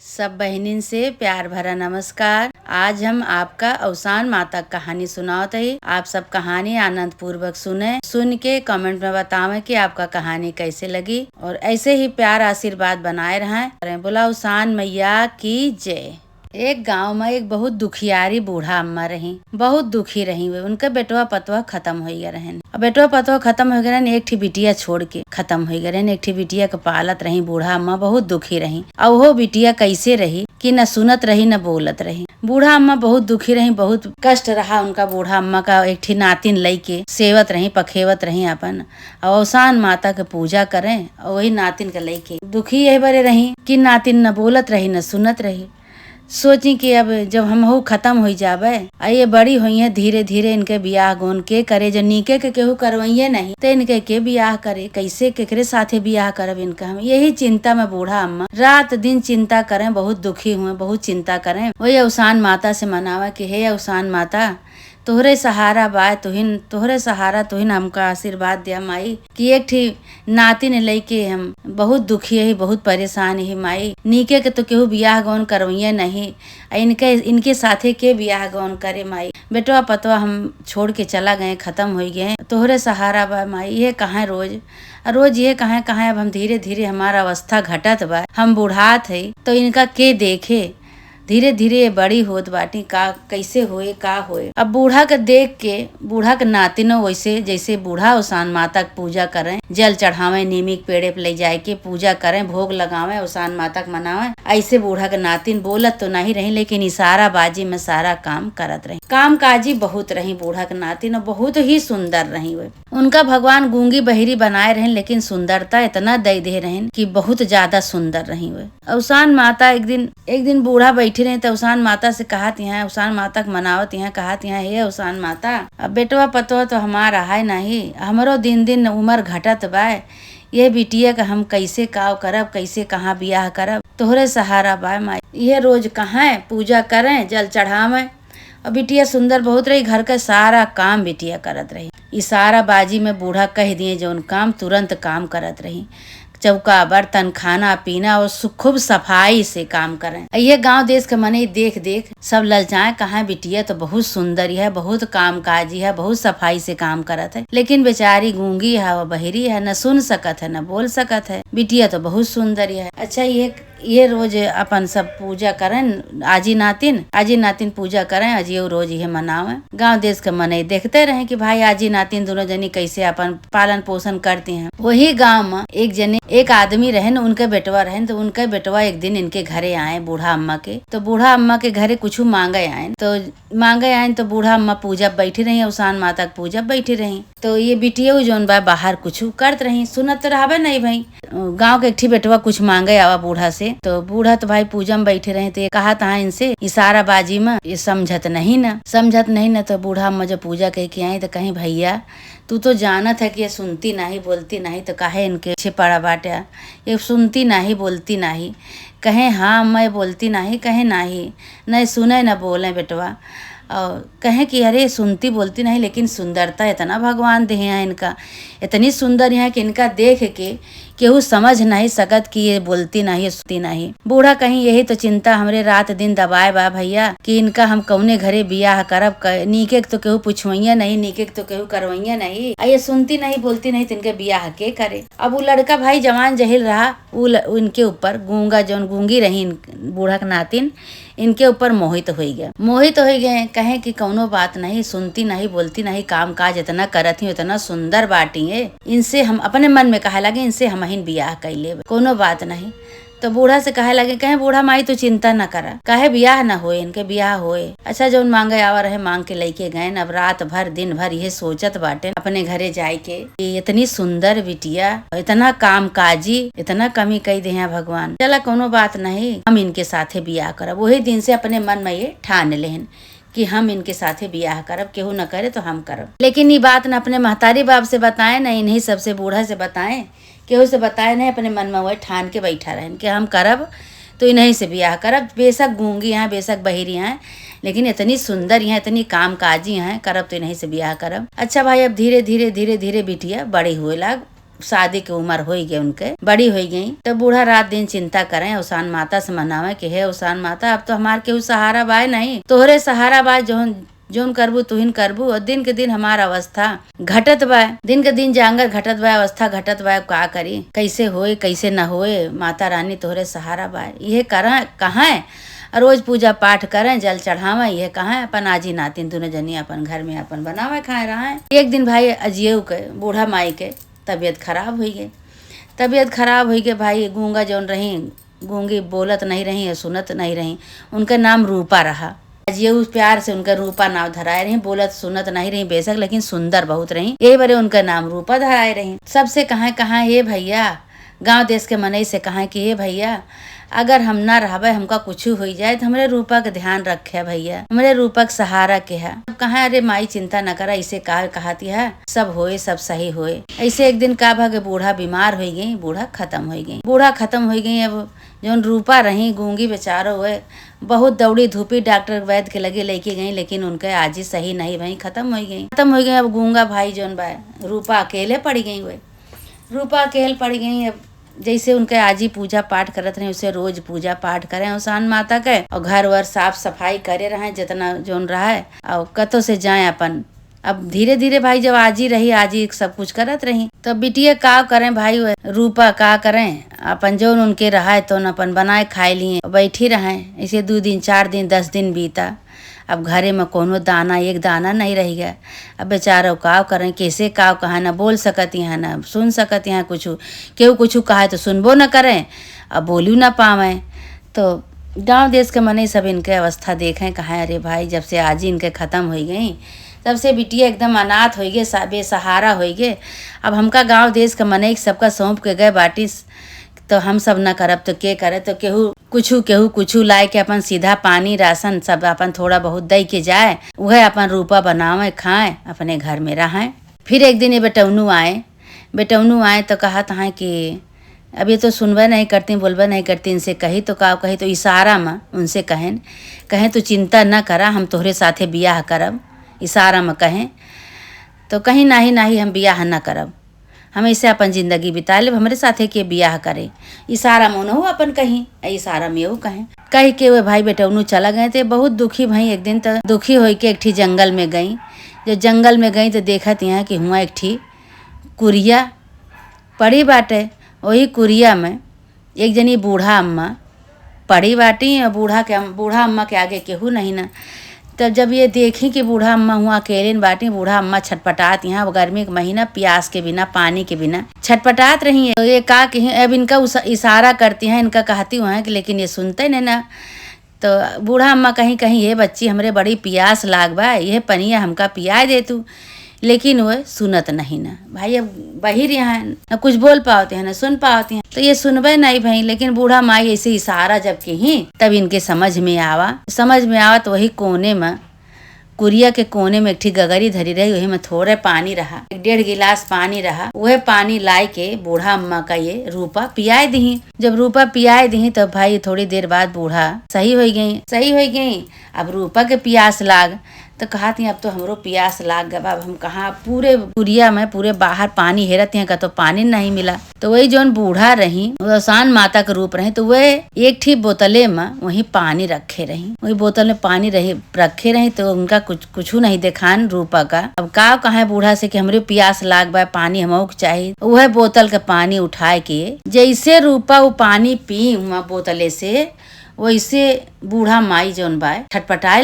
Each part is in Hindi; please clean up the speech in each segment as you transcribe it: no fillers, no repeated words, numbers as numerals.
सब बहनिन से प्यार भरा नमस्कार। आज हम आपका अवसान माता कहानी सुनावत है। आप सब कहानी आनंद पूर्वक सुन के कमेंट में बतावें कि आपका कहानी कैसे लगी और ऐसे ही प्यार आशीर्वाद बनाए रहें। बोला अवसान मैया की जय। एक गांव में एक बहुत दुखियारी बूढ़ा अम्मा रही। बहुत दुखी रही वे। उनका बेटवा पतवा खत्म हो गया रहन। बेटवा पतवा खत्म हो गया रहन, एक ठी बिटिया छोड़ के खत्म हो गया रहन। एक ठी बिटिया के पालत रही। बूढ़ा अम्मा बहुत दुखी रही। और वो बिटिया कैसे रही कि न सुनत रही न बोलत रही। बूढ़ा अम्मा बहुत दुखी रही। बहुत कष्ट रहा उनका बूढ़ा अम्मा का। एक ठी नातिन लई के सेवत रही, पखेवत रही अपन और अवसान माता के पूजा करें और वही नातिन के लई के दुखी यही बरे रही कि नातिन न बोलत रही न सुनत रही। सोची कि अब जब हम हो खत्म हो जावे आ ये बड़ी हुई है, धीरे धीरे इनके बियाह गोन के करे। जो नीके के केहू करवइये नहीं तो इनके के बियाह करे, कैसे केकरे साथे बियाह करब इनका। हम यही चिंता में बूढ़ा अम्मा रात दिन चिंता करें। बहुत दुखी हुए, बहुत चिंता करें। वही अवसान माता से मनावा कि हे अवसान माता, तोहरे सहारा बा, तोहरे सहारा तुहिन हमका आशीर्वाद दिया माई कि एक ठी नातिन लइके हम बहुत दुखी है, बहुत परेशान है माई। नीके के तो केहू बियाह गौन करवइये नहीं, इनके साथे के बियाह गौन करे माई। बेटवा पतवा हम छोड़ के चला गए, खत्म हो गए। तोहरे सहारा बा माई। ये कहाँ रोज ये कहाँ अब हम धीरे धीरे हमारा अवस्था घटत बा, हम बूढ़ात है तो इनका के देखे। धीरे धीरे बड़ी होत बाटी, का कैसे होए का होए। अब बूढ़ा के देख के बूढ़ा के नातिनो वैसे जैसे बूढ़ा अवसान माता की पूजा करें, जल चढ़ावे, नीमी के पेड़े पे ले जाए के पूजा करें, भोग लगावे, अवसान माता के मनावे। ऐसे बूढ़ा के नातिन बोलत तो नहीं रही लेकिन इशारा बाजी में सारा काम करत रही। काम काजी बहुत रही बूढ़ा के नातिन, बहुत ही सुंदर रही वे। उनका भगवान गूंगी बहिरी बनाए रहे लेकिन सुंदरता इतना दे दे रहे कि बहुत ज्यादा सुंदर रही वे। अवसान माता एक दिन बूढ़ा बैठे रहे तो अवसान माता से कहत यहाँ, अवसान माता के मनावत यहाँ, कहत यहाँ हे अवसान माता, अब बेटवा पतवा तो हमारा है नहीं, हमरो दिन दिन उम्र घटत बा। ये बिटिया का हम कैसे काव करब, कैसे कहाँ बियाह करब। तोहरे सहारा बा माई। ये रोज कहाँ पूजा करें, जल चढ़ावे। और बिटिया सुंदर बहुत रही, घर का सारा काम बिटिया करत रही। इशारा बाजी में बूढ़ा कह दिए जौन काम तुरंत काम करत रही। चौका बर्तन खाना पीना और खूब सफाई से काम करें। ये गांव देश के मने देख देख सब ललचाए, कहाँ बिटिया तो बहुत सुंदर है, बहुत काम काजी है, बहुत सफाई से काम करत है। लेकिन बेचारी गूंगी है, वो बहिरी है, न सुन सकत है न बोल सकत है। बिटिया तो बहुत सुंदर है। अच्छा ये रोज अपन सब पूजा करें, आजी नातिन पूजा करें। आज ये रोज ये मनावे। गांव देश के मने देखते रहे कि भाई आजी नातिन दोनों जनी कैसे अपन पालन पोषण करती हैं। वही गांव में एक आदमी रहे न, उनके बेटवा रहे तो उनके बेटवा एक दिन इनके घरे आए बूढ़ा अम्मा के। तो बूढ़ा अम्मा के घरे कुछ मांगे आए तो बूढ़ा अम्मा पूजा बैठी रही, अवसान माता की पूजा बैठी रही। तो ये बिटिया जौन बा बाहर कुछ करत रही, सुनत तो रहबे नहीं भाई। गांव के एक ठी बेटवा कुछ मांगे आवा बूढ़ा से, तो बूढ़ा तो भाई पूजा में बैठे रहे। तो ये कहा था इनसे इशारा बाजी में, ये समझत नहीं न। तो बूढ़ा अम्मा जब पूजा कह के आई तो कहीं भैया तू तो जानत है कि ये सुनती नहीं बोलती नहीं, तो काहे इनके पीछे पड़ा बाटा। ये सुनती नहीं बोलती नहीं, कहे हाँ मैं बोलती नहीं, कहे नहीं सुने न बोले बेटवा। और कहें कि अरे सुनती बोलती नहीं लेकिन सुंदरता इतना भगवान दे है इनका, इतनी सुंदर है कि इनका देख के केहू समझ नहीं सकत कि ये बोलती नहीं, सुनती नहीं। बूढ़ा कहीं यही तो चिंता हमरे रात दिन दबाए बा भैया कि इनका हम कौने घरे बियाह करब। नीके तो केहू पूछवइया नहीं, नीके तो केहू करवइया नहीं। ये सुनती नहीं बोलती नहीं तो इनके बियाह के करे। अब वो लड़का भाई जवान जहिल रहा, उनके ऊपर गूंगी रही बूढ़ा के नातिन, इनके ऊपर मोहित हो गए। कहे कि कौनो बात नहीं, सुनती नहीं बोलती नहीं, काम काज इतना करत ही, इतना सुंदर बाटी है। इनसे हम अपने मन में कहे लगे इनसे हम ही बियाह कर ले, कोनो बात नहीं। तो बूढ़ा से कहे लगे, कहे बूढ़ा माई तू चिंता न करा, कहे बियाह न होए, इनके बियाह होए। अच्छा जौन मांगे आवा रहे मांग के लेके गए। अब रात भर दिन भर यह सोचत बाटे अपने घरे जाए के कि इतनी सुंदर बिटिया, इतना काम काजी, इतना कमी कही दे हैं भगवान। चला कोनो बात नहीं, हम इनके साथे बियाह करब। वही दिन से अपने मन में ये ठान लेहन कि हम इनके साथे बियाह करब, केहू न करे तो हम करब। लेकिन ये बात न अपने महतारी बाप से बताए न इन्हीं सबसे बूढ़ा से बताए, केहू से बताए नहीं। अपने मन में वही ठान के बैठा रहे कि हम करब तो इन्हीं से बियाह करब। बेशक गूंगी हैं, बेशक बहिरी हैं, लेकिन इतनी सुंदर हैं, इतनी काम काजी हैं, करब तो इन्हीं से बियाह करब। अच्छा भाई अब धीरे धीरे बिटिया बड़ी हुए लाग, शादी की उम्र हो गई, उनके बड़ी हो गई। तो बूढ़ा रात दिन चिंता करें, उसान माता से मनावे कि हे उसान माता, अब तो हमार केहू सहारा बाय नहीं, तोहरे सहारा बाय, जोन करबू तुहिन करबू। और दिन के दिन हमारा अवस्था घटत बा, दिन के दिन जांगर घटत बा, अवस्था घटत बा, का करी, कैसे होए कैसे न होए, माता रानी तोहरे सहारा बा। ये कहाँ है, रोज पूजा पाठ करें, जल चढ़ावे, ये कहाँ है, अपन आजी नातिन दोनों जनी अपन घर में अपन बनावे खाए रहा है। एक दिन भाई अजियो के बूढ़ा माई के तबीयत खराब हुई गई, तबीयत खराब हुई गई। भाई गूंगा जौन रही, गूंगी बोलत नहीं रही है, सुनत नहीं रही, उनका नाम रूपा रहा। ये उस प्यार से उनका रूपा नाम धराए रही, बोलत सुनत नहीं रही बेशक, लेकिन सुंदर बहुत रही, यही बड़े उनका नाम रूपा धराए रही। सबसे कहाँ ये भैया, गांव देश के मनई से कहा कि हे भैया, अगर हम ना रहबे, हमका कुछ हो जाए तो हमरे रूपा का ध्यान रखे भैया, हमरे रूपा का सहारा के है। कहा अरे माई चिंता न करा, इसे कहती है, सब होए सब सही होए। ऐसे एक दिन का भागे बूढ़ा बीमार हो गई, बूढ़ा खत्म हो गई, बूढ़ा खत्म हो गई। अब जो रूपा रही गूंगी बेचारो हुए, बहुत दौड़ी धूपी डॉक्टर वैद्य के लगे लेके गई, लेकिन उनके आज ही सही नहीं भई, खत्म हो गई। अब गूंगा भाई जोन बा रूपा अकेले पड़ गई, वे रूपा अकेले पड़ गई। अब जैसे उनके आज ही पूजा पाठ करत रहे, उसे रोज पूजा पाठ करें उसान माता के, और घर वर साफ सफाई करे रहे जितना जोन रहा है, और कतो से जाए अपन। अब धीरे धीरे भाई जब आज ही रही, आज ही सब कुछ करत रही, तो बिटिया का करें भाई, रूपा का करें, अपन जो उनके रहा है तो अपन बनाए खाए लिए बैठी रहे। ऐसे 2 दिन 4 दिन 10 दिन बीता। अब घरे में कोनो दाना एक दाना नहीं रह गया। अब बेचारो काव करें, कैसे काव कहा, न बोल सकती हैं न सुन सकती हैं, कुछ केहू कुछ कहा तो सुनबो न करें, अब बोलू न पावे। तो गांव देश के मने सब इनके अवस्था देखें, कहा अरे भाई जब से आज ही इनके ख़त्म हो गई, तब से बिटिया एकदम अनाथ हो गए, बेसहारा हो गए। अब हमका गांव देश के मने सबका सौंप के गए बाटी, तो हम सब न करब तो के करे, तो केहू कुछ लाए के अपन सीधा पानी राशन सब अपन थोड़ा बहुत दे के जाए, वह अपन रूपा बनावे खाए, अपने घर में रहें। फिर एक दिन ये बेटौनू आए तो कहा था कि अब ये तो सुनबे नहीं करती, बोलबे नहीं करती, इनसे कही तो कही तो इशारा में उनसे कहें तो चिंता न करा, हम तोहरे साथे बियाह करब, इशारा में कहें तो कहीं नाही हम बियाह न करब, हम ऐसे अपन जिंदगी बिता लेब, हमरे साथे के बियाह करे। इशारा में हो अपन कहीं, इशारा में वो कही के वे भाई बेटौनू चला गए थे। बहुत दुखी भाई, एक दिन तो दुखी हो के एक ठी जंगल में गई। जब जंगल में गई तो देखत यहाँ कि हुआ एक ठी कुरिया पड़ी बाटे, वही कुरिया में एक जनी बूढ़ा अम्मा पड़ी बाटी, और बूढ़ा अम्मा के आगे केहू नहीं ना। तब जब ये देखी कि बूढ़ा अम्मा हुआ अकेले बाटी, बूढ़ा अम्मा छटपटात, यहाँ गर्मी के महीना प्यास के बिना पानी के बिना छटपटात रही है। तो ये का कि अब इनका इशारा करती हैं, इनका कहती हुआ है कि, लेकिन ये सुनते नहीं ना। तो बूढ़ा अम्मा कहीं ये बच्ची हमरे बड़ी प्यास लाग बा, ये पनिया हमका पिया दे तू, लेकिन वह सुनत नहीं ना भाई। अब बहिर यहाँ न कुछ बोल पाते हैं न सुन पाते हैं, तो ये सुनबे नहीं भाई। लेकिन बूढ़ा माई ऐसे इशारा जब की तब इनके समझ में आवा तो वही कोने में, कुरिया के कोने में एक ठी गगरी धरी रही, वही में थोड़े पानी रहा, 1.5 गिलास पानी रहा। वह पानी लाई के बूढ़ा अम्मा का ये रूपा पियाए दी। जब रूपा पियाए दी तब भाई थोड़ी देर बाद बूढ़ा सही हो गई। अब रूपा के प्यास लाग तो कहती अब तो हमरो प्यास लाग गया। अब हम कहाँ, पूरे कुरिया में पूरे बाहर पानी हेरत हैं, का तो पानी नहीं मिला। तो वही जोन बूढ़ा रही, उसान माता के रूप रही, तो वह एक ठी बोतले में वही पानी रखे रही, वही बोतल में पानी रखे रही। तो उनका कुछ नहीं देखान रूपा का। अब का कहा बूढ़ा से कि हमरे प्यास लाग बा, पानी हमको चाहिए। वह बोतल के पानी उठाए के जैसे रूपा वो पानी पी हुआ बोतले से, वैसे बूढ़ा माई जोन बा छटपटाए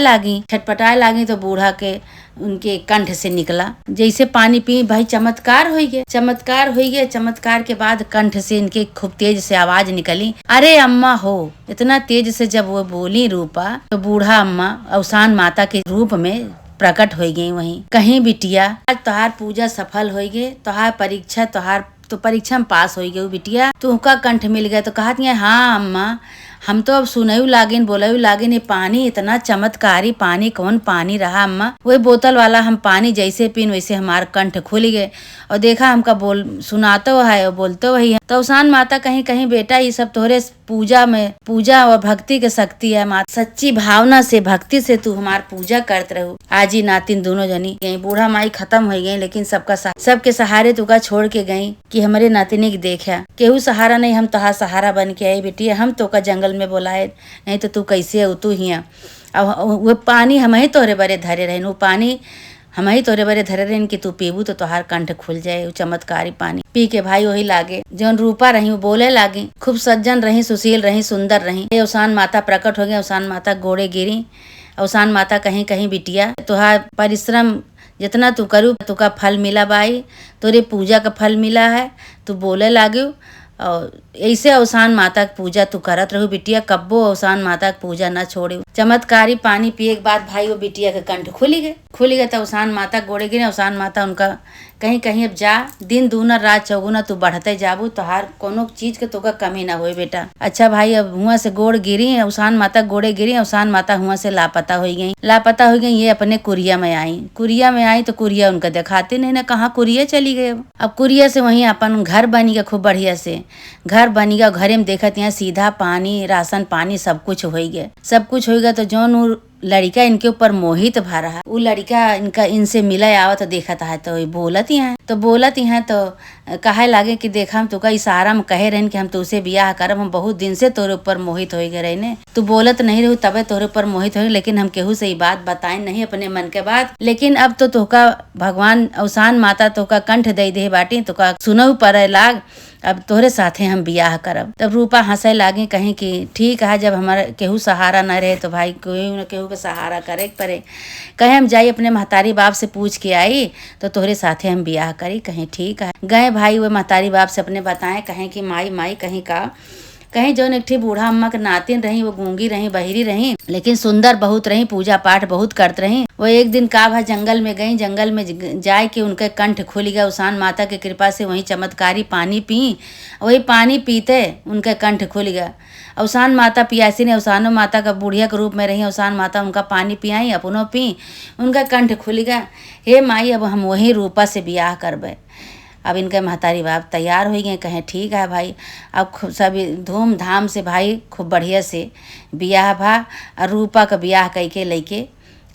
लागी। तो बूढ़ा के उनके कंठ से निकला, जैसे पानी पी भाई चमत्कार हो गया। चमत्कार के बाद कंठ से इनके खूब तेज से आवाज निकली, अरे अम्मा हो। इतना तेज से जब वो बोली रूपा, तो बूढ़ा अम्मा अवसान माता के रूप में प्रकट हो गई। वहीं कहीं बिटिया आज तोहार पूजा सफल हो गए, तोहार परीक्षा में पास हो गई बिटिया, तुमका कंठ मिल गया। तो कहती है हाँ अम्मा, हम तो अब सुनयू लागिन बोलयू लागिन ये पानी इतना चमत्कारी पानी कौन पानी रहा अम्मा। वही बोतल वाला हम पानी जैसे पीन वैसे हमारा कंठ खुल गए और देखा हमका बोल सुनाते हुआ है और बोलते वही है। तो अवसान माता कहीं कहीं बेटा ये सब तोहरे पूजा और भक्ति के शक्ति है माता। सच्ची भावना से भक्ति से तू हमार पूजा करत रहू। आज ही नातिन दोनों जनी यही बूढ़ा माई खत्म हो गई लेकिन सबके सहारे तुका छोड़ के गई कि हमारे नातिनी की देखा केहू सहारा नहीं, हम तोहार सहारा बन के आई बेटी। हम तो का जंगल में बोलाए नहीं तो तू कैसे उतू हिया। अब वो पानी हम ही तोहरे बरे धरे रहे, वो पानी हम ही तोरे बरे धरे रहे कि तू पीबू तो तोहार कंठ खुल जाए। वो चमत्कारी पानी पी के भाई वही लागे जौन रूपा रही वो बोले लागी। खूब सज्जन रही, सुशील रही, सुंदर रही। अवसान माता प्रकट हो गई। अवसान माता गोड़े गिरी। अवसान माता कहीं कहीं बिटिया तुहार परिश्रम जितना तू करू तुका फल मिला बाई, तोरे पूजा का फल मिला है। तू बोले लागे और ऐसे अवसान माता की पूजा तू करत रहू बिटिया। कब्बो अवसान माता की पूजा न छोड़े। चमत्कारी पानी पिए के बाद भाई वो बिटिया के कंठ खुली गए तो अवसान माता गोड़े गिरे। अवसान माता उनका कहीं कहीं अब जा दिन दूना रात चौगुना तू बढ़ते जाबू तो हर कोनो चीज के तुका कमी ना होए बेटा। अच्छा भाई अब हुआ से गोड़ गिरी, अवसान माता गोड़े गिरी। अवसान माता हुआ से लापता हो गई। ये अपने कुरिया में आई तो कुरिया उनका दिखाते नहीं ना कहाँ कुरिया चली गई। अब कुरिया से वहीं अपन घर बनी गया खूब बढ़िया से घर बनी गया। घरे में देखत यहाँ सीधा पानी राशन पानी सब कुछ हो गया तो जौन लड़का इनके ऊपर मोहित भा रहा। वो लड़का इनसे मिला आवत तो देखता है तो बोलत ही है तो कहे लागे कि देखा हम तुका इशारा में कहे रहन कि हम तुझसे बियाह करब। हम बहुत दिन से तोरे ऊपर मोहित हो गए रहने, तू बोलत नहीं रहू तबे तोरे ऊपर मोहित हो। लेकिन हम केहू से बात बताए नहीं अपने मन के बात। लेकिन अब तो तोका भगवान अवसान माता तोका कंठ दे बाटी, तोका सुनहु पड़े लाग। अब तोहरे साथे हम बियाह करब। तब रूपा हंसे लागे कहीं कि ठीक है जब हमारा केहू सहारा न रहे तो भाई कोई न केहू के सहारा करे पड़े। कहे हम जाई अपने महतारी बाप से पूछ के आई तो तोहरे साथे हम बियाह करी। कहीं ठीक है गए भाई वो महतारी बाप से अपने बताए कहें कि माई कहीं जौन एक बूढ़ा अम्मा के नातिन रही वो गूंगी रही बहिरी रही लेकिन सुंदर बहुत रही, पूजा पाठ बहुत करत रही। वो एक दिन का भा जंगल में गई, जंगल में जाए के उनके कंठ खुल गया। अवसान माता के कृपा से वही चमत्कारी पानी पी, वही पानी पीते उनके कंठ खुल गया। अवसान माता पियासी ने अवसानो माता का बुढ़िया के रूप में रही। अवसान माता उनका पानी पियाई अपनों पी, उनका कंठ खुल गया। हे माई अब हम वही रूपा से बियाह करबे। अब इनके महतारी बाप तैयार हो गए कहें ठीक है भाई। अब खूब सभी धूमधाम से भाई खूब बढ़िया से बियाह भा और रूपा का बियाह करके लेके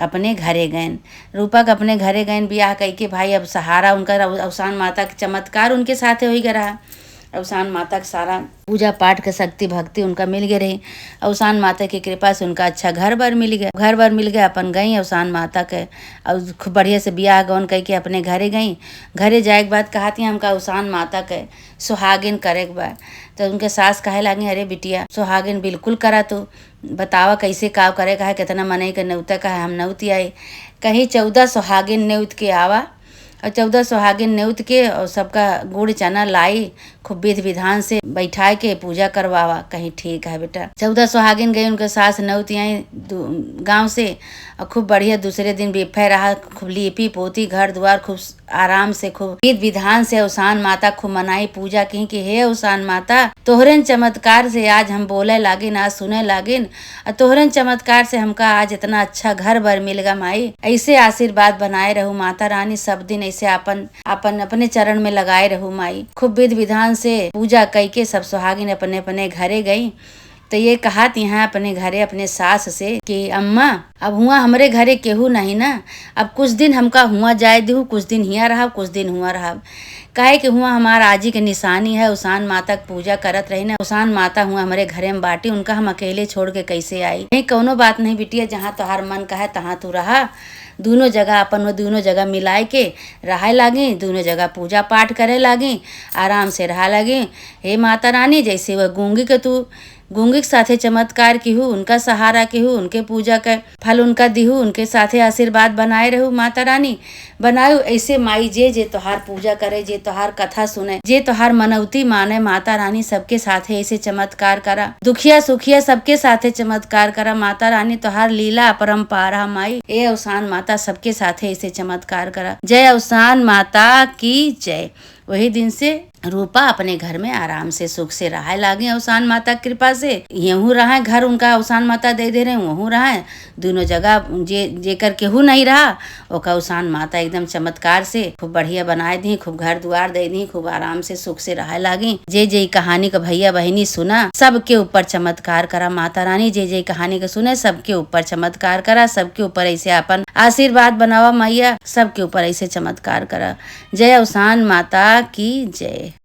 अपने घरे गए। रूपा का अपने घरे गए बियाह करके भाई। अब सहारा उनका अवसान माता का चमत्कार उनके साथ हो गया रहा। अवसान माता का सारा पूजा पाठ के शक्ति भक्ति उनका मिल गए रही। अवसान माता की कृपा से उनका अच्छा घर बार मिल गया। अपन गई अवसान माता के और खूब बढ़िया से बियाह गौन कह के अपने घरे गई। घरे जाए के बाद कहती हमका अवसान माता के सुहागिन करे के बाद तो उनके सास कहे लगे अरे बिटिया सुहागिन बिल्कुल करा तू बतावा कैसे का करे का है कितना मनई के न्योता का है। हम न्योती आई कहीं 14 सुहागिन न्योत के आवा और 14 सुहागिन न्योत के और सबका गुड़ चना लाई खूब विधि विधान से बैठाए के पूजा करवावा। कहीं ठीक है बेटा। 14 सुहागिन गई उनके सास न्योती आई गाँव से और खूब बढ़िया दूसरे दिन बिफे रहा। खूब लीपी पोती घर द्वार खूब आराम से खूब विधि विधान से अवसान माता खूब मनाई पूजा की कि हे अवसान माता तोहरन चमत्कार से आज हम बोले लागिन आज सुने लागिन और तोहरन चमत्कार से हमका आज इतना अच्छा घर बर मिल गया। माई ऐसे आशीर्वाद बनाए रहू माता रानी सब दिन ऐसे अपन अपने चरण में लगाए रहू माई। खूब विधि विधान से पूजा करके सब सुहागिन अपने अपने घरे गई। तो ये कहा यहाँ अपने घरे अपने सास से कि अम्मा अब हुआ हमरे घरे केहू नहीं ना, अब कुछ दिन हमका हुआ जाए दू, कुछ दिन हिया रहा कुछ दिन हुआ रहा। काहे कि हुआ हमारा आजी के निशानी है अवसान माता की पूजा करत रही ना। अवसान माता हुआ हमारे घरे में बाटी, उनका हम अकेले छोड़ के कैसे आई। नहीं कौनो बात नहीं बिटिया, जहाँ तोहार मन का है तहाँ तू रहा। दोनों जगह अपन वो दोनों जगह मिलाए के रहा लागी, दोनों जगह पूजा पाठ करे लागी, आराम से रहा लगी। हे माता रानी जैसे वह गूंगी के तू गूंगी के साथे चमत्कार की हूँ, उनका सहारा की हूँ, उनके पूजा का फल उनका दिहू, उनके साथे आशीर्वाद बनाए रहू माता रानी बनायु। ऐसे माई जे तोहार पूजा करे, जे तोहार कथा सुने, जे तोहार मनौती माने माता रानी सबके साथे ऐसे चमत्कार करा। दुखिया सुखिया सबके साथे चमत्कार करा माता रानी, तोहार लीला अपरंपार है माई। ए अवसान माता सबके साथे ऐसे चमत्कार करा। जय अवसान माता की जय। वही दिन से रूपा अपने घर में आराम से सुख से रहा लागे अवसान माता की कृपा से। यहूँ रहा घर उनका अवसान माता दे रहे वहूँ रहा दोनों जगह जेकर केहू नहीं रहा ओका अवसान माता एकदम चमत्कार से खूब बढ़िया बनाए दी, खूब घर द्वार दे दी, खूब आराम से सुख से रहा लागी। जे कहानी का भैया बहनी सुना सबके ऊपर चमत्कार करा माता रानी। जे कहानी का सुने सबके ऊपर चमत्कार करा, सबके ऊपर ऐसे अपन आशीर्वाद बनावा मैया, सबके ऊपर ऐसे चमत्कार करा। जय अवसान माता की जय।